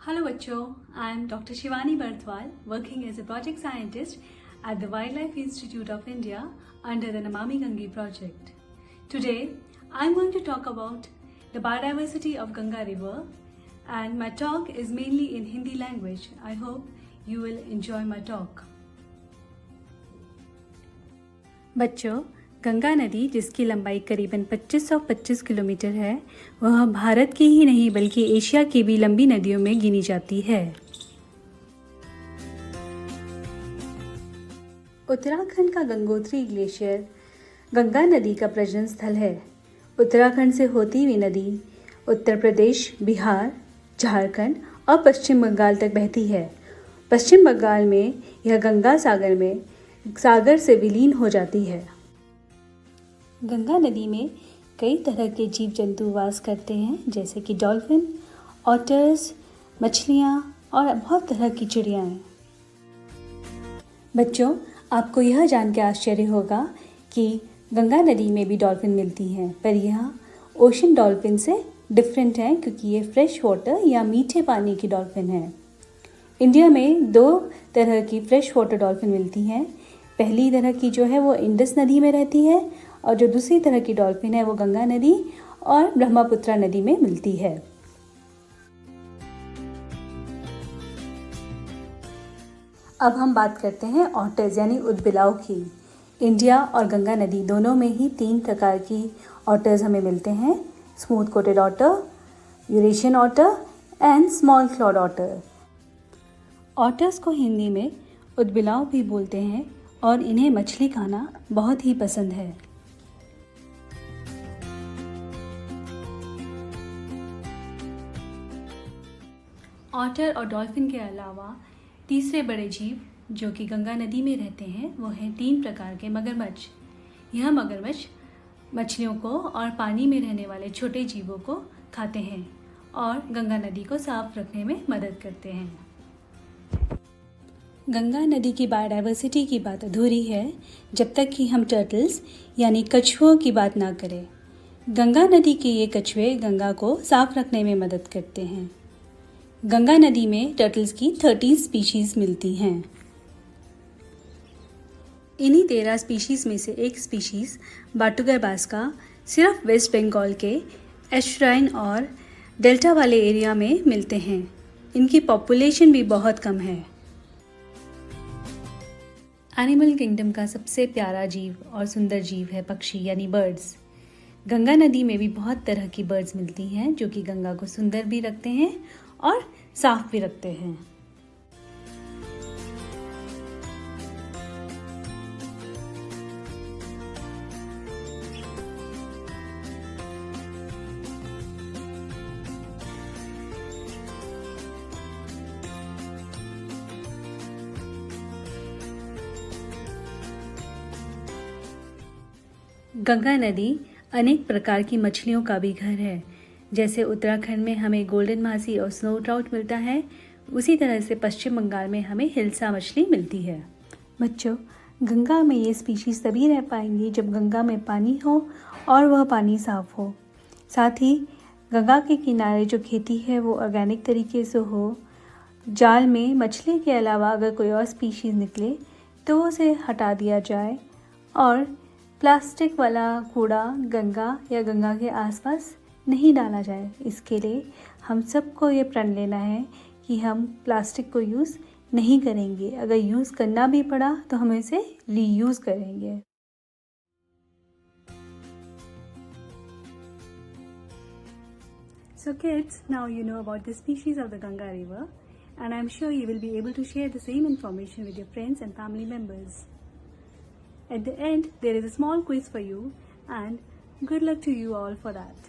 Hello बच्चों, I am Dr. Shivani Barthwal, working as a project scientist at the Wildlife Institute of India under the Namami Gange project. Today, I am going to talk about the biodiversity of Ganga River, and my talk is mainly in Hindi language. I hope you will enjoy my talk. बच्चों, गंगा नदी जिसकी लंबाई करीबन 2525 kilometre है, वह भारत की ही नहीं बल्कि एशिया की भी लंबी नदियों में गिनी जाती है। उत्तराखंड का गंगोत्री ग्लेशियर गंगा नदी का प्रजनन स्थल है। उत्तराखंड से होती हुई नदी उत्तर प्रदेश, बिहार, झारखंड और पश्चिम बंगाल तक बहती है। पश्चिम बंगाल में यह गंगा सागर से विलीन हो जाती है। गंगा नदी में कई तरह के जीव जंतु वास करते हैं, जैसे कि डॉल्फिन, ऑटर्स, मछलियाँ और बहुत तरह की चिड़िया हैं। बच्चों, आपको यह जान के आश्चर्य होगा कि गंगा नदी में भी डॉल्फिन मिलती हैं, पर यह ओशन डॉल्फिन से डिफरेंट है क्योंकि ये फ्रेश वाटर या मीठे पानी की डॉल्फिन है। इंडिया में 2 तरह की फ्रेश वाटर डॉल्फिन मिलती हैं। पहली तरह की जो है वो इंडस नदी में रहती है और जो दूसरी तरह की डॉल्फिन है वो गंगा नदी और ब्रह्मपुत्रा नदी में मिलती है। अब हम बात करते हैं ऑटर्स यानी उदबिलाव की। इंडिया और गंगा नदी दोनों में ही 3 प्रकार की ऑटर्स हमें मिलते हैं: smooth coated otter, Eurasian otter and small clawed otter. Otters को हिंदी में उदबिलाव भी बोलते हैं और इन्हें मछली खाना बहुत ही पसंद है। ऑटर और डॉल्फिन के अलावा तीसरे बड़े जीव जो कि गंगा नदी में रहते हैं वो हैं 3 प्रकार के मगरमच्छ। यह मगरमच्छ मछलियों को और पानी में रहने वाले छोटे जीवों को खाते हैं और गंगा नदी को साफ रखने में मदद करते हैं। गंगा नदी की बायोडाइवर्सिटी की बात अधूरी है जब तक कि हम टर्टल्स यानी कछुओं की बात ना करें। गंगा नदी के ये कछुए गंगा को साफ रखने में मदद करते हैं। गंगा नदी में टर्टल्स की 13 स्पीशीज मिलती हैं। इन्हीं 13 स्पीशीज में से एक स्पीशीज बाटुगर बास का सिर्फ वेस्ट बंगाल के एस्ट्राइन और डेल्टा वाले एरिया में मिलते हैं। इनकी पॉपुलेशन भी बहुत कम है। एनिमल किंगडम का सबसे प्यारा जीव और सुंदर जीव है पक्षी यानी बर्ड्स। गंगा नदी में भी बहुत तरह की बर्ड्स मिलती हैं जो कि गंगा को सुंदर भी रखते हैं और साफ भी रखते हैं। गंगा नदी अनेक प्रकार की मछलियों का भी घर है। जैसे उत्तराखंड में हमें गोल्डन मासी और स्नो ट्राउट मिलता है, उसी तरह से पश्चिम बंगाल में हमें हिल्सा मछली मिलती है। बच्चों, गंगा में ये स्पीशीज़ तभी रह पाएंगी जब गंगा में पानी हो और वह पानी साफ हो। साथ ही गंगा के किनारे जो खेती है वो ऑर्गेनिक तरीके से हो। जाल में मछली के अलावा अगर कोई और स्पीशीज़ निकले तो उसे हटा दिया जाए और प्लास्टिक वाला कूड़ा गंगा या गंगा के आसपास नहीं डाला जाए। इसके लिए हम सबको ये प्रण लेना है कि हम प्लास्टिक को यूज़ नहीं करेंगे। अगर यूज़ करना भी पड़ा तो हम इसे रीयूज़ करेंगे। So kids, now you know about the species of the Ganga River, and I'm sure you will be able to share the same information with your friends and family members. At the end, there is a small quiz for you, and good luck to you all for that.